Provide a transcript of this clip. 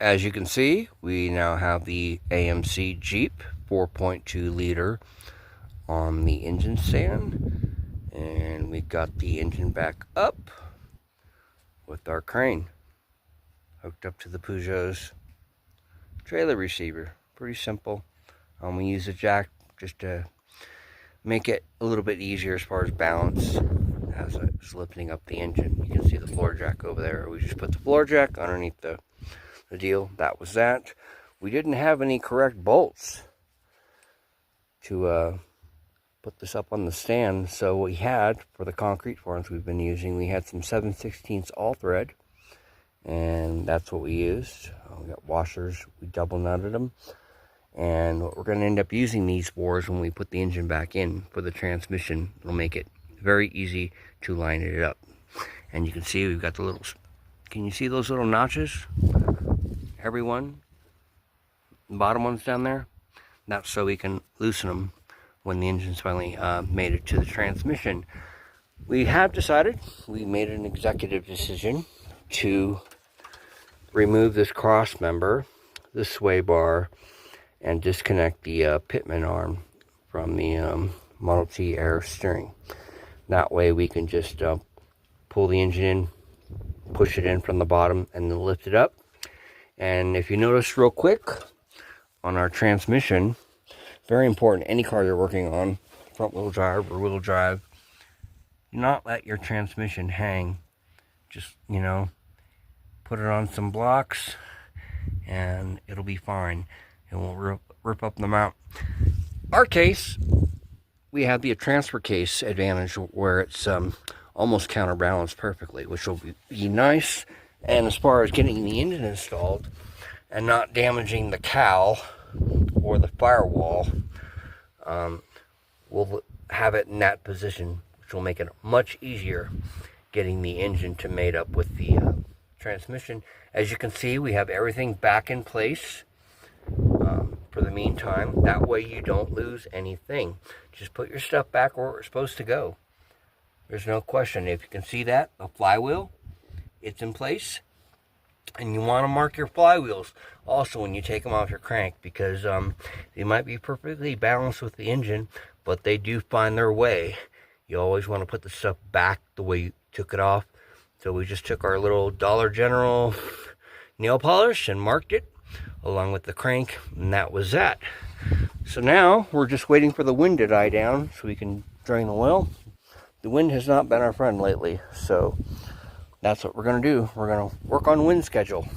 As you can see, we now have the AMC Jeep 4.2 liter on the engine stand, and we've got the engine back up with our crane hooked up to the Peugeot's trailer receiver. Pretty simple. We use a jack just to make it a little bit easier as far as balance as it's lifting up the engine. You can see the floor jack over there. We just put the floor jack underneath the deal. That was that. We didn't have any correct bolts to put this up on the stand, so we had, for the concrete forms we've been using, we had some 7/16 all thread, and that's what we used. We got washers, we double nutted them, and what we're going to end up using these for is when we put the engine back in for the transmission, it'll make it very easy to line it up. And you can see we've got the little, can you see those little notches? Every one, the bottom ones down there, that's so we can loosen them when the engine's finally made it to the transmission. We have decided, we made an executive decision to remove this cross member, the sway bar, and disconnect the pitman arm from the Model T air steering. That way we can just pull the engine in, push it in from the bottom, and then lift it up. And if you notice real quick on our transmission, very important, any car you're working on, front wheel drive or wheel drive, do not let your transmission hang. Just, you know, put it on some blocks and it'll be fine. It won't rip up the mount. Our case, we have the transfer case advantage where it's almost counterbalanced perfectly, which will be nice. And as far as getting the engine installed and not damaging the cowl or the firewall, we'll have it in that position, which will make it much easier getting the engine to mate up with the transmission. As you can see, we have everything back in place for the meantime. That way you don't lose anything. Just put your stuff back where it's supposed to go. There's no question. If you can see that, the flywheel, it's in place. And you want to mark your flywheels also when you take them off your crank, because they might be perfectly balanced with the engine, but they do find their way. You always want to put the stuff back the way you took it off. So we just took our little Dollar General nail polish and marked it along with the crank, and that was that. So now we're just waiting for the wind to die down so we can drain the oil. The wind has not been our friend lately, so that's what we're going to do. We're going to work on wind schedule.